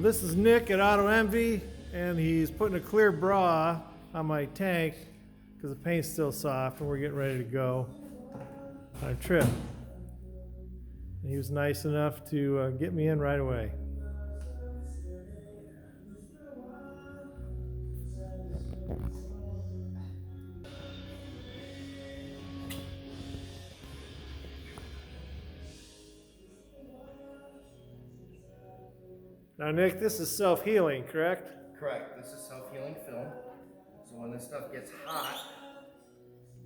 Well, this is Nick at Auto Envy, and he's putting a clear bra on my tank because the paint's still soft and we're getting ready to go on a trip. And he was nice enough to get me in right away. Now, Nick, this is self-healing, correct? Correct. This is self-healing film. So when this stuff gets hot,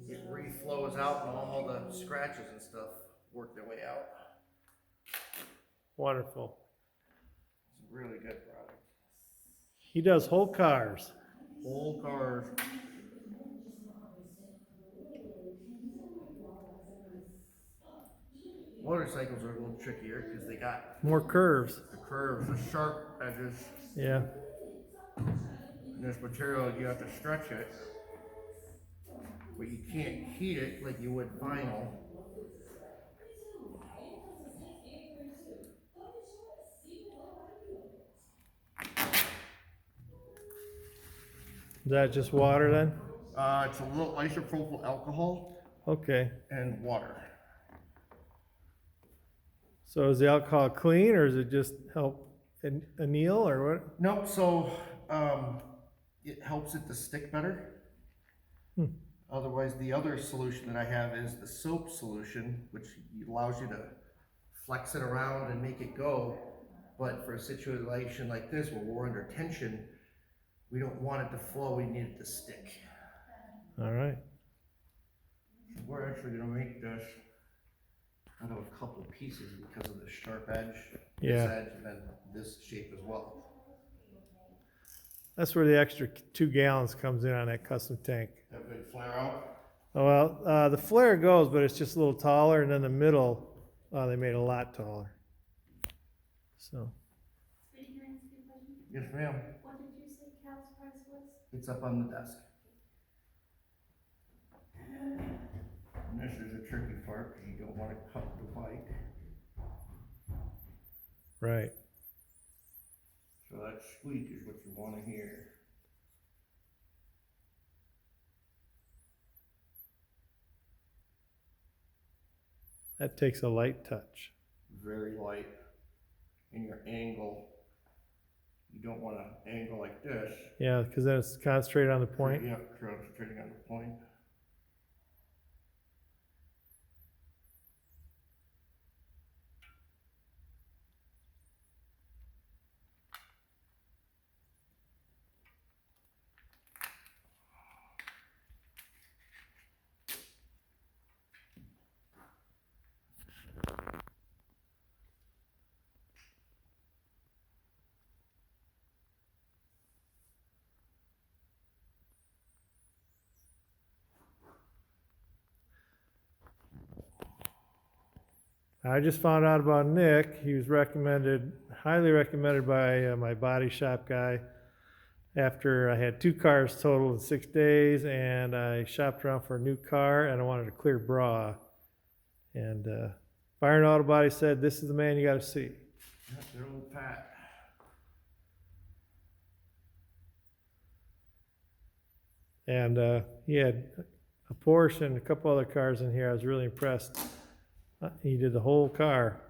it reflows out and all the scratches and stuff work their way out. Wonderful. It's a really good product. He does whole cars. Whole cars. Motorcycles are a little trickier because they got More curves. the curves, the sharp edges. Yeah. And this material, you have to stretch it, but you can't heat it like you would vinyl. Is that just water then? It's a little isopropyl alcohol Okay. and water. So is the alcohol clean, or does it just help anneal, or what? Nope, so it helps it to stick better. Otherwise, the other solution that I have is the soap solution, which allows you to flex it around and make it go. But for a situation like this, where we're under tension, we don't want it to flow, we need it to stick. All right. We're actually gonna make this out of a couple of pieces because of the sharp edge, Yeah. this edge, and then this shape as well. That's where the extra 2 gallons comes in on that custom tank. That big flare out? Oh, well, the flare goes, but it's just a little taller, and then the middle, they made a lot taller. So. Yes, ma'am. What did you say Cal's price was? It's up on the desk. And this is a tricky part because you don't want to cut the bike. Right. So that squeak is what you want to hear. That takes a light touch. Very light. And your angle, you don't want to angle like this. Yeah, because then it's concentrated on the point. Yeah, concentrating on the point. I just found out about Nick. He was highly recommended by my body shop guy after I had 2 cars totaled in 6 days, and I shopped around for a new car, and I wanted a clear bra. And Byron Auto Body said, "This is the man you got to see." Yeah, they're old Pat. And he had a Porsche and a couple other cars in here. I was really impressed. He did the whole car.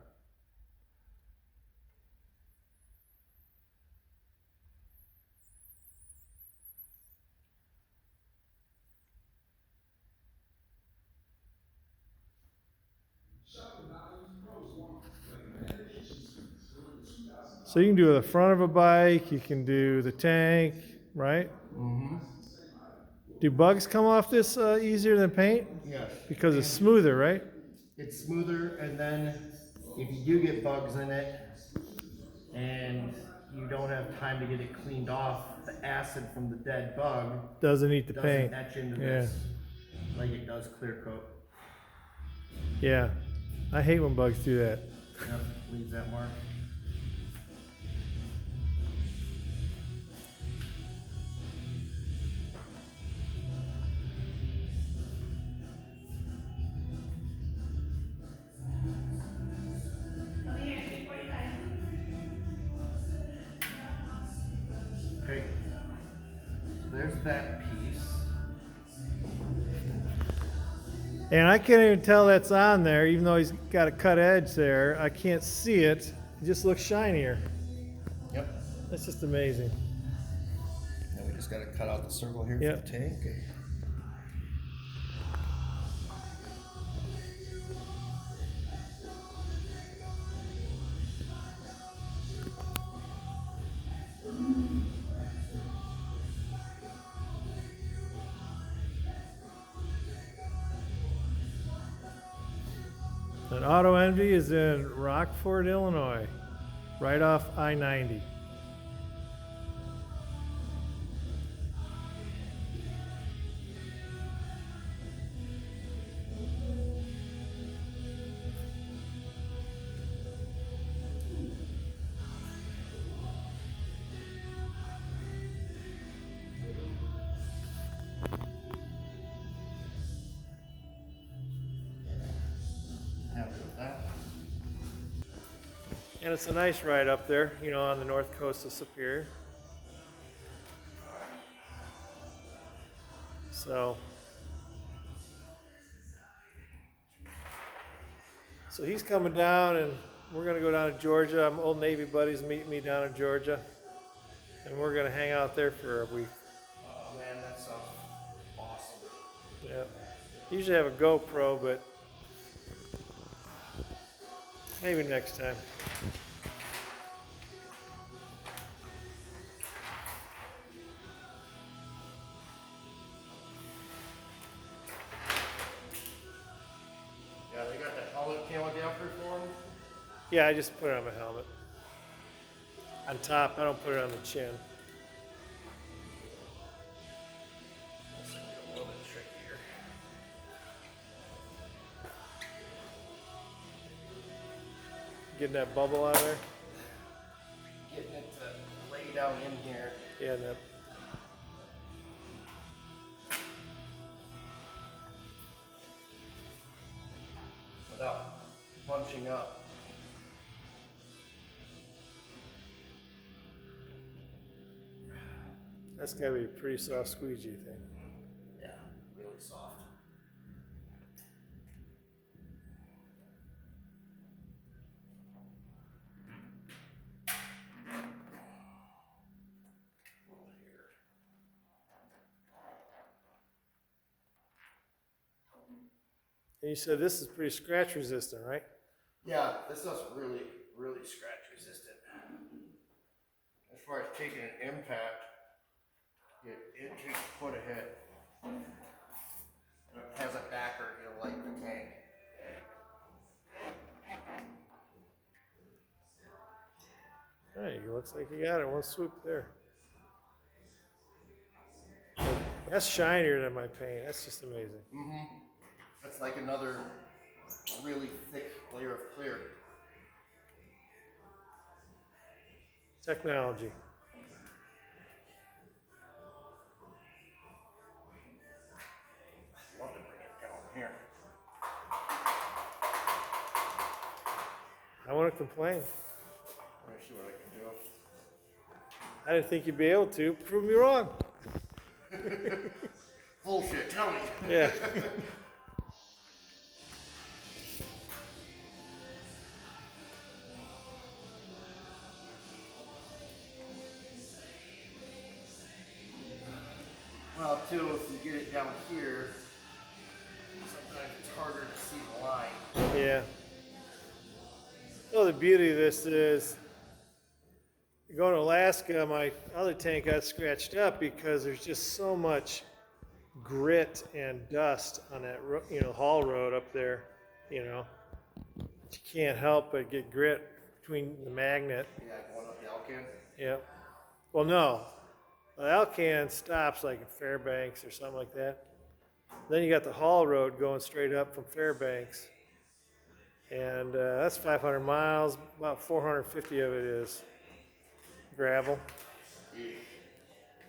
So you can do the front of a bike, you can do the tank, right? Mm-hmm. Do bugs come off this easier than paint? Yes. Because it's smoother, right? It's smoother, and then if you do get bugs in it and you don't have time to get it cleaned off, the acid from the dead bug Doesn't eat the doesn't paint. etch into Yeah. this like it does clear coat. Yeah. I hate when bugs do that. Yep, leaves that mark. that piece. And I can't even tell that's on there, even though he's got a cut edge there. I can't see it. It just looks shinier. Yep. That's just amazing. Now we just gotta cut out the circle here Yep. for the tank. And Auto Envy is in Rockford, Illinois, right off I-90. Happy with that. And it's a nice ride up there, you know, on the north coast of Superior. So he's coming down, and we're gonna go down to Georgia. Old Navy buddies meeting me down in Georgia, and we're gonna hang out there for a week. Oh man, that sounds awesome. Yeah. Usually have a GoPro, but maybe next time. Yeah, they got the helmet camo adapter for them. Yeah, I just put it on my helmet. On top, I don't put it on the chin. This will be a little bit trickier. Getting that bubble out of there. Getting it to lay down in here. Yeah, that. Without bunching up. That's gotta be a pretty soft squeegee thing. Yeah, really soft. And you said this is pretty scratch resistant, right? Yeah, this stuff's really, really scratch resistant. As far as taking an impact, it takes quite a hit. It has a backer, it'll like the tank. Hey, looks like you got it. One swoop there. That's shinier than my paint. That's just amazing. Mm-hmm. That's like another really thick layer of clear. Technology. Love to bring it down here. I want to complain. Let me see what I can do. I didn't think you'd be able to. Prove me wrong. Bullshit, tell me. Yeah. Well, too, if you get it down here, sometimes it's harder to see the line. Yeah. Well, the beauty of this is, going to Alaska, my other tank got scratched up because there's just so much grit and dust on that, haul road up there, You can't help but get grit between the magnet. Yeah, going up the Alcan. Yeah. Well, no. The Alcan stops like in Fairbanks or something like that. Then you got the haul road going straight up from Fairbanks. And that's 500 miles, about 450 of it is gravel.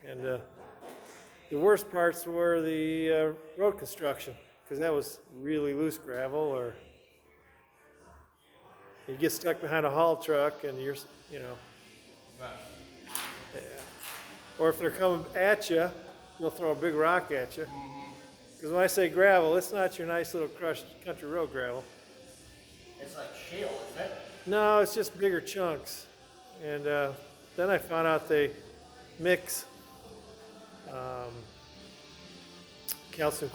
And the worst parts were the road construction, because that was really loose gravel, or you get stuck behind a haul truck and yeah. Or if they're coming at you, they'll throw a big rock at you. Because when I say gravel, it's not your nice little crushed country road gravel. It's like shale, isn't it? No, it's just bigger chunks. And then I found out they mix calcium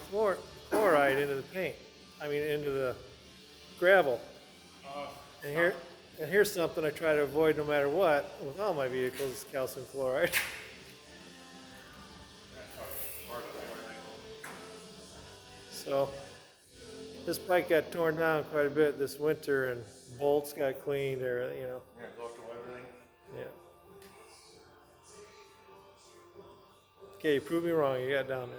chloride into the paint. I mean, into the gravel. And here's something I try to avoid no matter what with all my vehicles: calcium chloride. So this bike got torn down quite a bit this winter, and bolts got cleaned, or Yeah, go through everything. yeah. Okay, you proved me wrong. You got down there.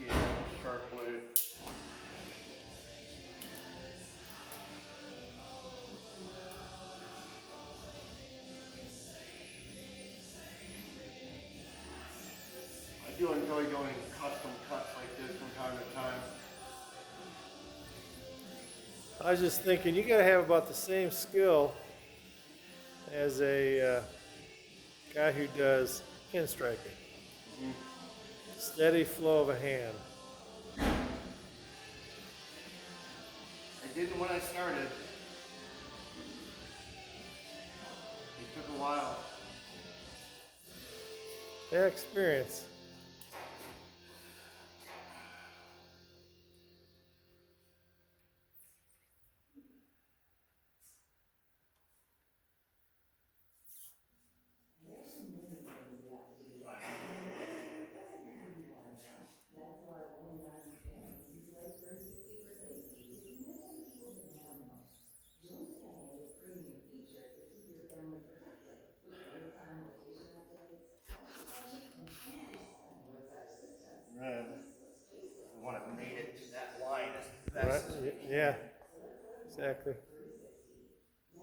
Yeah, sharp blade. I do enjoy doing custom cuts like this from time to time. I was just thinking, you got to have about the same skill as a guy who does pinstriping. Steady flow of a hand. I didn't when I started. It took a while. Yeah, experience. Right. I want to mate it to that line as Right? best as we can. Yeah, exactly. You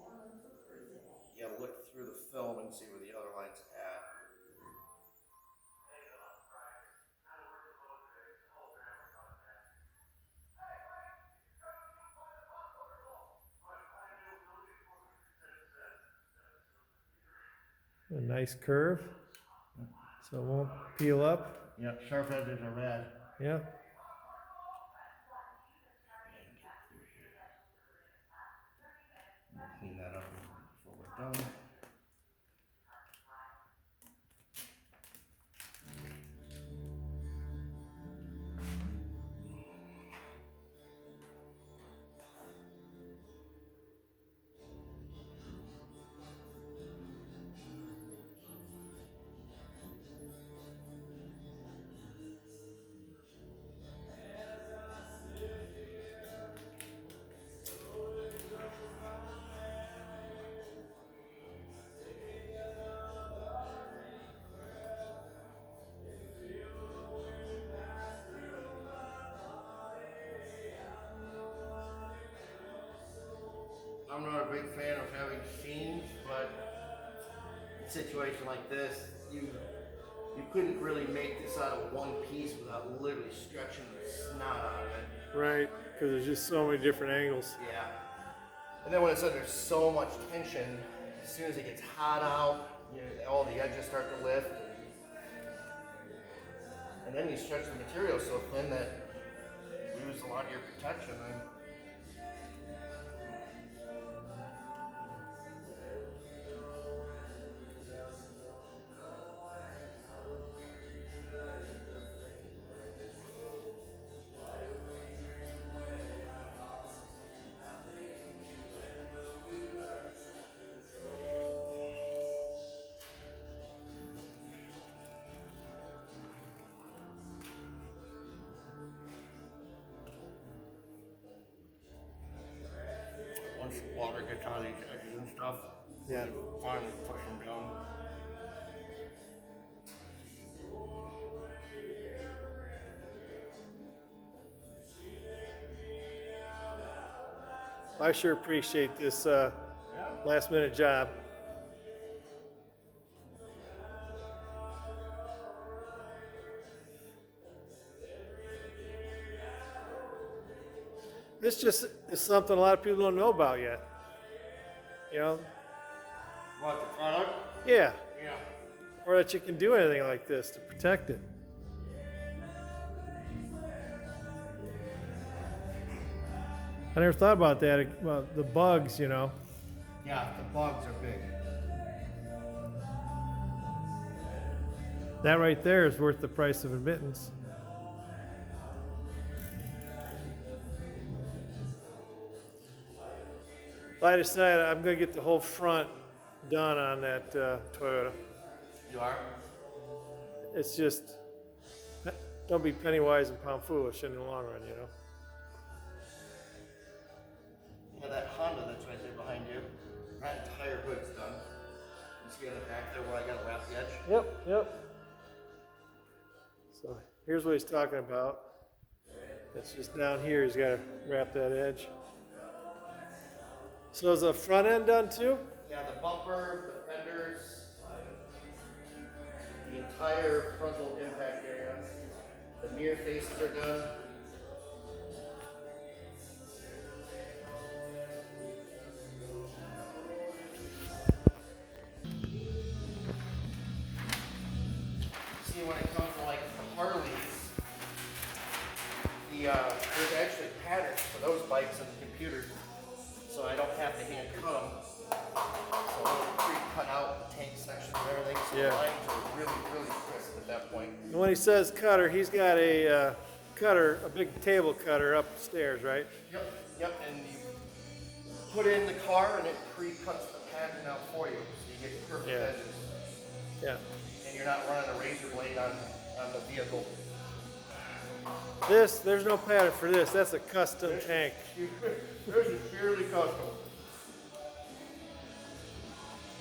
gotta look through the film and see where the other line's at. A nice curve, so it won't peel up. Yeah, sharp edges are bad. Yeah. Clean that up before we're done. I'm not a big fan of having seams, but in a situation like this, you couldn't really make this out of one piece without literally stretching the snot out of it. Right, because there's just so many different angles. Yeah. And then when it's under so much tension, as soon as it gets hot out, all the edges start to lift. And then you stretch the material so thin that you lose a lot of your protection. And once the water gets out of these edges and stuff, Yeah. you finally push them down. I sure appreciate this last minute job. This just is something a lot of people don't know about yet. You know? What, the product? Yeah. Yeah. Or that you can do anything like this to protect it. I never thought about that, about the bugs, you know. Yeah, the bugs are big. That right there is worth the price of admittance. I decided I'm going to get the whole front done on that Toyota. You are? It's just, don't be penny wise and pound foolish in the long run, you know. Yeah, that Honda that's right there behind you, that entire hood's done. You see on the back there where I gotta wrap the edge? Yep, yep. So here's what he's talking about. It's just down here, he's got to wrap that edge. So is the front end done too? Yeah, the bumper, the fenders, the entire frontal impact area. The mirror faces are done. See, when it comes to like the Harleys, there's actually patterns for those bikes in the computer, so I don't have to hand cut them. So I'll pre-cut out the tank sections and everything, so Yeah. the lines are really, really crisp at that point. And when he says cutter, he's got a cutter, a big table cutter upstairs, right? Yep, yep, and you put it in the car and it pre-cuts the pattern out for you, so you get perfect Yeah. edges. Yeah. And you're not running a razor blade on the vehicle. There's no pattern for this. That's a custom tank. This is purely custom.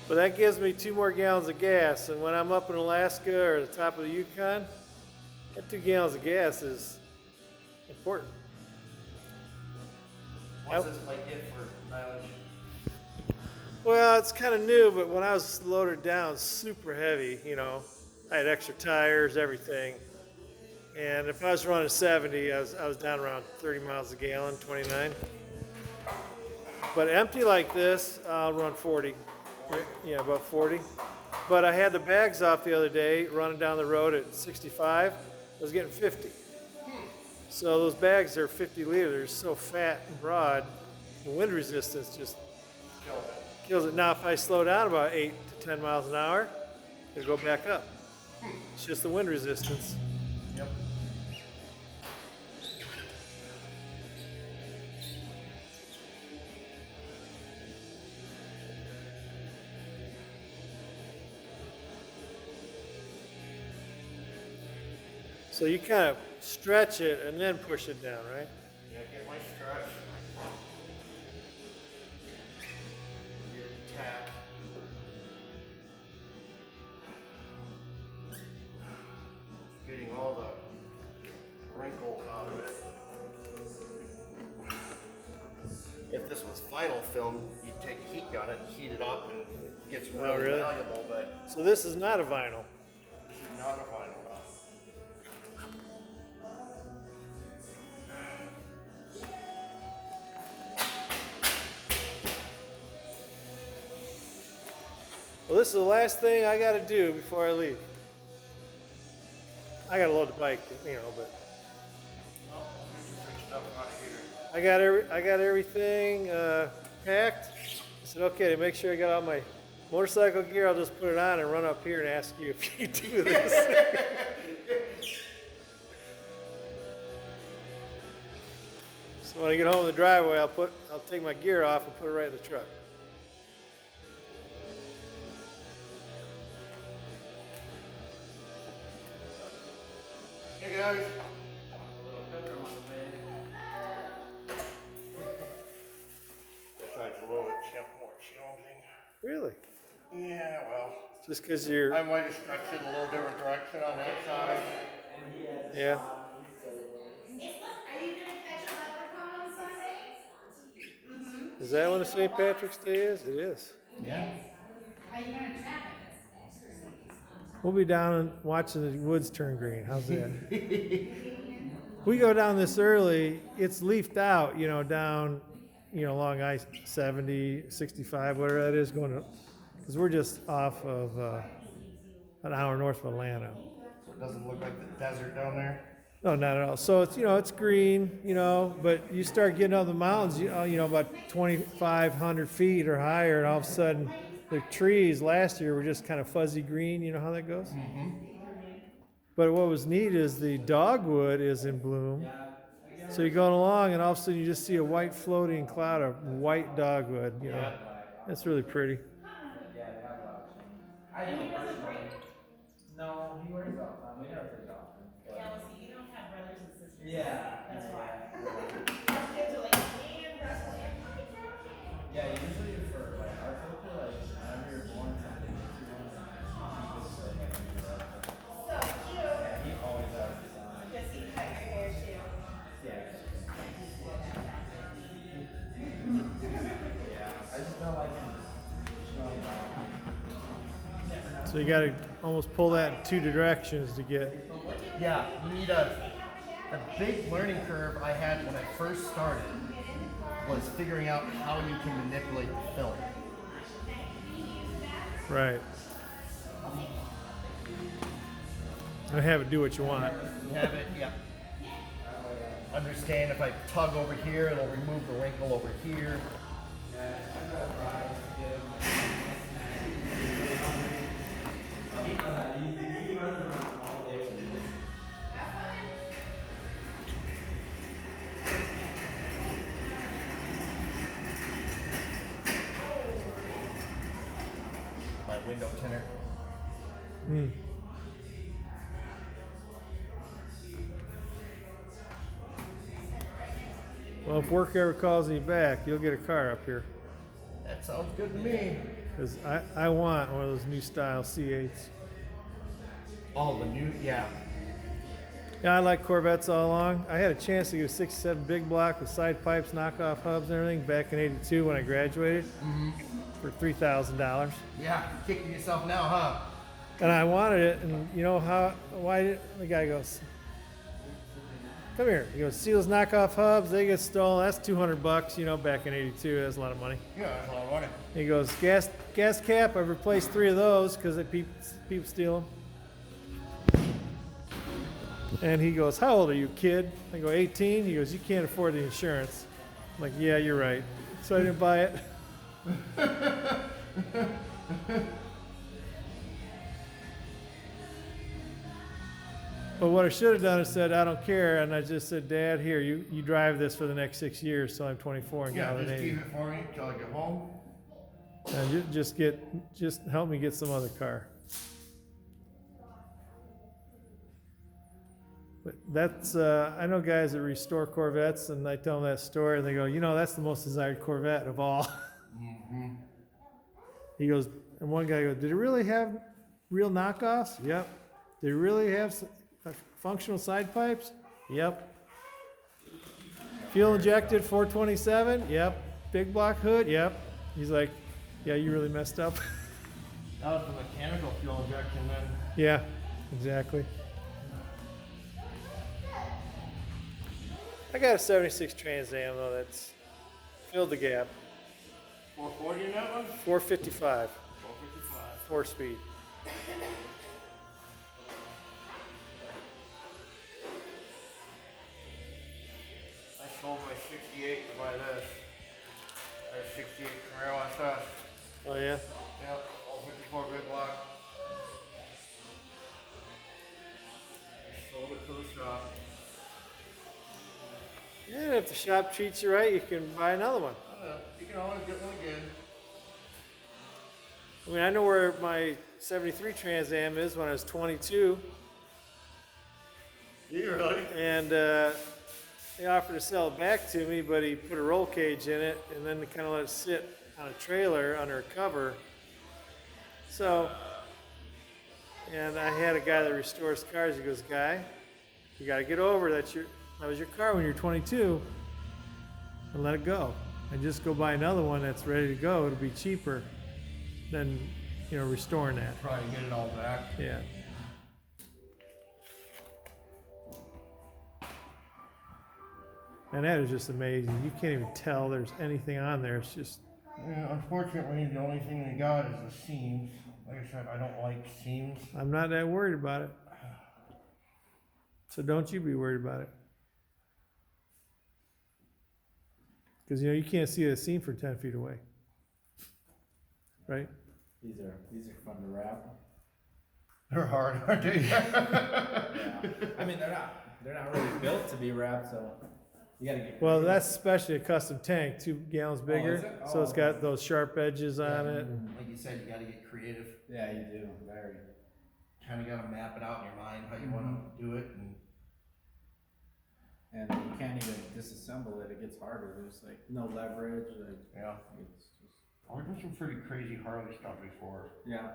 But that gives me 2 more gallons of gas. And when I'm up in Alaska or the top of the Yukon, that 2 gallons of gas is important. What's this bike get for mileage? Well, it's kind of new, but when I was loaded down, super heavy, you know, I had extra tires, everything. And if I was running 70, I was down around 30 miles a gallon, 29. But empty like this, I'll run 40. Yeah, about 40. But I had the bags off the other day, running down the road at 65. I was getting 50. So those bags are 50 liters, so fat and broad. The wind resistance just kills it. Now, if I slow down about 8 to 10 miles an hour, it'll go back up. It's just the wind resistance. Yep. So you kind of stretch it and then push it down, right? Yeah, get my stretch. Your tack. Getting all the wrinkles out of it. If this was vinyl film, you'd take a heat gun and heat it up and it gets really really? valuable, but So this is not a vinyl. this is not a vinyl. Well, this is the last thing I got to do before I leave. I got to load the bike, you know, but I got everything packed. I said, okay, to make sure I got all my motorcycle gear, I'll just put it on and run up here and ask you if you do this. So when I get home in the driveway, I'll take my gear off and put it right in the truck. Hey guys. Besides a little bit more challenging. Really? Yeah, well, Just because you're, I might have stretched it a little different direction on that side. yeah. Are you gonna catch a leprechaun on Sunday? Is that when the St. Patrick's Day is? It is. Yeah. Are you gonna trap it? We'll be down and watching the woods turn green. How's that? we go down this early, it's leafed out, you know, down, you know, along I-70, 65, whatever that is, going to, because we're just off of an hour north of Atlanta. So it doesn't look like the desert down there? No, not at all. So it's, you know, it's green, you know, but you start getting up the mountains, you know, about 2,500 feet or higher, and all of a sudden the trees last year were just kind of fuzzy green. You know how that goes? Mm-hmm. But what was neat is the dogwood is in bloom. So you're going along, and all of a sudden you just see a white floating cloud of white dogwood. You know, it's really pretty. I know personally. No, he wears it all the time. We never take it off him. Yeah, well, see, you don't have brothers and sisters. Yeah. That's why. Yeah. Kids are like, man, wrestling. Yeah, usually for like our culture, like whenever you're born, something makes you want to keep this like a new wrestler. So cute. Yeah, he always has this on. Because he cut your hair too. Yeah. Yeah. I just don't like him smelling bad. So you got to almost pull that in two directions to get. Yeah, you need a big learning curve I had when I first started was figuring out how you can manipulate the film. Right. And have it do what you want. You have it, yeah. Understand if I tug over here, it'll remove the wrinkle over here. My window tinner. Well, if work ever calls you back, you'll get a car up here. That sounds good to me. Because I want one of those new style C8s. Oh, the new, yeah. Yeah, I like Corvettes all along. I had a chance to get a 67 big block with side pipes, knockoff hubs, and everything back in '82 when I graduated for $3,000. Yeah, you're kicking yourself now, huh? And I wanted it, and you know how? Why did the guy goes? Come here. He goes, see those knockoff hubs? They get stolen. That's $200. You know, back in '82, that's a lot of money. Yeah, that's all I wanted. He goes, gas cap. I've replaced 3 of those because people steal them. And he goes, how old are you, kid? I go, 18. He goes, you can't afford the insurance. I'm like, yeah, you're right. So I didn't buy it. But what I should have done is said, I don't care. And I just said, Dad, here, you drive this for the next 6 years till I'm 24 and Yeah, got just an keep 80. it for me till I get home. And just help me get some other car. But that's, I know guys that restore Corvettes, and I tell them that story, and they go, you know, that's the most desired Corvette of all. He goes, and one guy goes, did it really have real knockoffs? Yep. Did it really have functional side pipes? Yep. Fuel injected 427? Yep. Big block hood? Yep. He's like, yeah, you really messed up. That was the mechanical fuel injection then. Yeah, exactly. I got a 76 Trans Am though that's filled the gap. 440 in that one? 455, 455. 4-speed. I sold my 68 to buy this. I had 68 Camaro SS. Oh yeah? Yep, all 54 big block. I sold it to the shop. Yeah, if the shop treats you right, you can buy another one. You can always get one again. I mean, I know where my 73 Trans Am is when I was 22, You really? and he offered to sell it back to me, but he put a roll cage in it, and then kind of let it sit on a trailer under a cover. So, and I had a guy that restores cars. He goes, "Guy, you got to get over that. That was your car when you're 22, and let it go, and just go buy another one that's ready to go. It'll be cheaper than, you know, restoring that." Try to get it all back. Yeah. And that is just amazing. You can't even tell there's anything on there. It's just, Yeah, unfortunately, the only thing we got is the seams. Like I said, I don't like seams. I'm not that worried about it. So don't you be worried about it. Because, you know, you can't see a seam from 10 feet away. Right? These are fun to wrap. They're hard, aren't they? Yeah. I mean, they're not really built to be wrapped, so you gotta get. Well, creative. that's especially a custom tank, 2 gallons bigger. is it? So it's Oh. got those sharp edges on it. Like you said, you gotta get creative. Yeah, you do. Very. Kinda gotta map it out in your mind, how you wanna do it, And you can't even disassemble it. It gets harder. There's like no leverage. Like yeah. it's just. I've done some pretty crazy Harley stuff before. Yeah.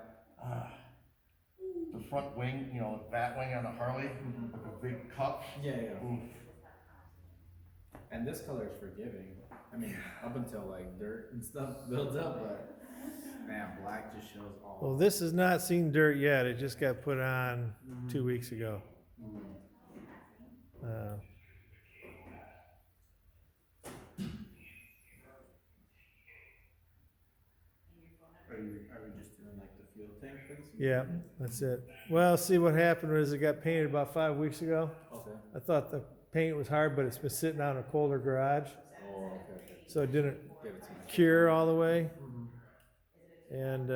The front wing, you know, that wing on the Harley, like a big cup. Yeah. Oof. And this color is forgiving. I mean, up until like dirt and stuff builds up, but man, black just shows all. Well, this has not seen dirt yet. It just got put on 2 weeks ago. Are we just doing like the fuel tank things? Yeah, that's it. Well, see, what happened was it got painted about 5 weeks ago. Okay. I thought the paint was hard, but it's been sitting out in a colder garage, Oh, okay. so it didn't Give it to me. cure all the way. And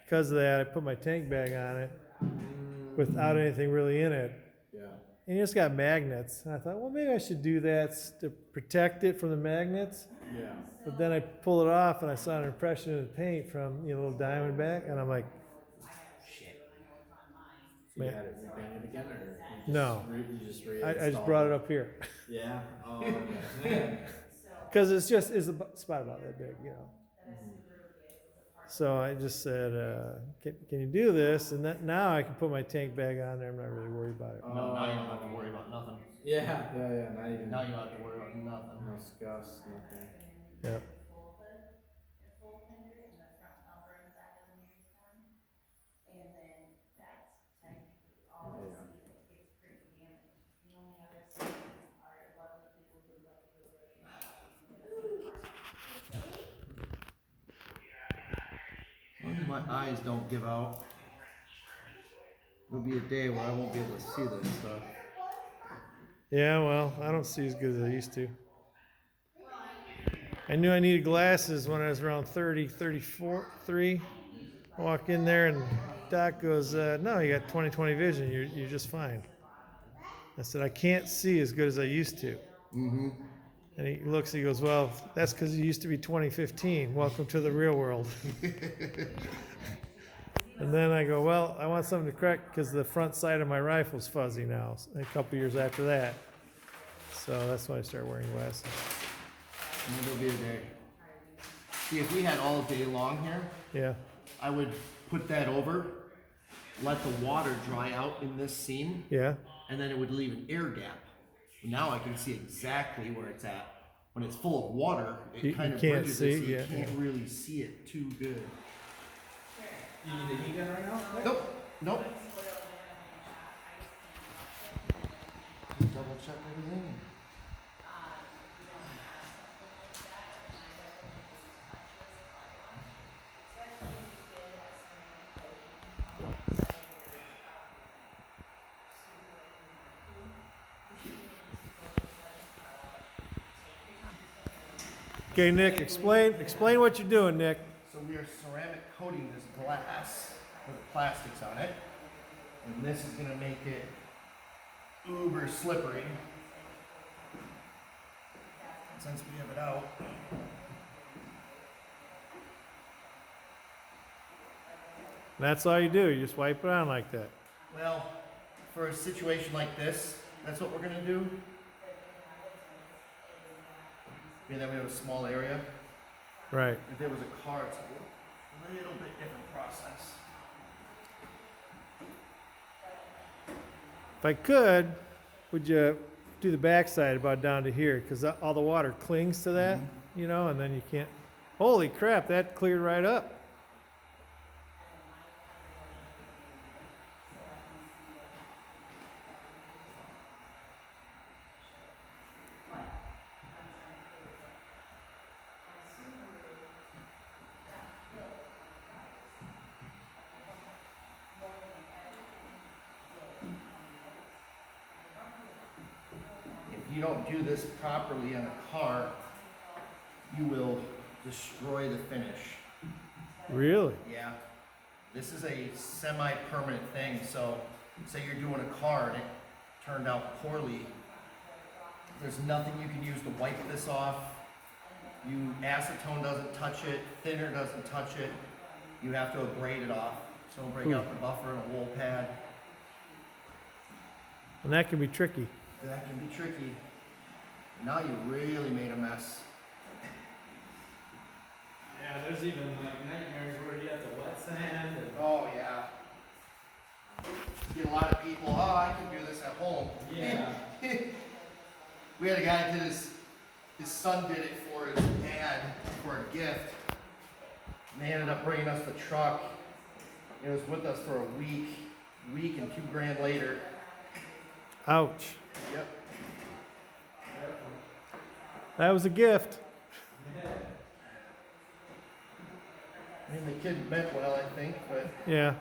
because of that, I put my tank bag on it without anything really in it. Yeah. And it's got magnets. And I thought, well, maybe I should do that to protect it from the magnets. Yeah. But then I pull it off and I saw an impression of the paint from, you know, a little diamond back, and I'm like, So you Man. had it repainted again, or you just No. you just I just brought it up here. Yeah. Oh, okay. Because it's a spot about that big, you know. So I just said, can you do this? And that, now I can put my tank bag on there. I'm not really worried about it. No, now you don't have to worry about nothing. Yeah. Not even. Now you don't have to worry about nothing. No scuffs, nothing. Yep. As long as my eyes don't give out, there'll be a day where I won't be able to see this stuff. Yeah, well, I don't see as good as I used to. I knew I needed glasses when I was around 30, 34, 3. I walk in there and Doc goes, no, you got 20/20 vision. You're just fine. I said, I can't see as good as I used to. Mm-hmm. And he looks, he goes, well, that's because you used to be 20/15. Welcome to the real world. And then I go, well, I want something to correct because the front side of my rifle's fuzzy now, a couple years after that. So that's why I started wearing glasses. And there'll be a day. See, if we had all day long here, Yeah, I would put that over, let the water dry out in this seam, yeah. and then it would leave an air gap. Now I can see exactly where it's at. When it's full of water, it You kind of can't bridges see, it, so you yeah, can't really see it too good. You need a heat gun right now? Nope, nope. Double check everything. Okay, Nick, explain what you're doing, Nick. So we are ceramic coating this glass with the plastics on it. And this is gonna make it uber slippery. Since we have it out. That's all you do. You just wipe it on like that. Well, for a situation like this, that's what we're gonna do. Being that we have a small area. Right. If there was a car, it's a little bit different process. If I could, would you do the backside about down to here? Because all the water clings to that, you know, and then you can't. Holy crap, that cleared right up. you don't do this properly on a car, you will destroy the finish. Really? Yeah. This is a semi-permanent thing, so say you're doing a car and it turned out poorly, there's nothing you can use to wipe this off. Acetone doesn't touch it, thinner doesn't touch it. You have to abrade it off. So break out the buffer and a wool pad. And that can be tricky. That can be tricky. Now you really made a mess. Yeah, there's even like nightmares where you have to wet sand and Oh yeah. Get a lot of people, oh, I can do this at home. yeah. We had a guy did his son did it for his dad for a gift. And they ended up bringing us the truck. It was with us for a week and $2,000 later. Ouch. Yep. That was a gift. I mean, the kid meant well, I think, but Yeah.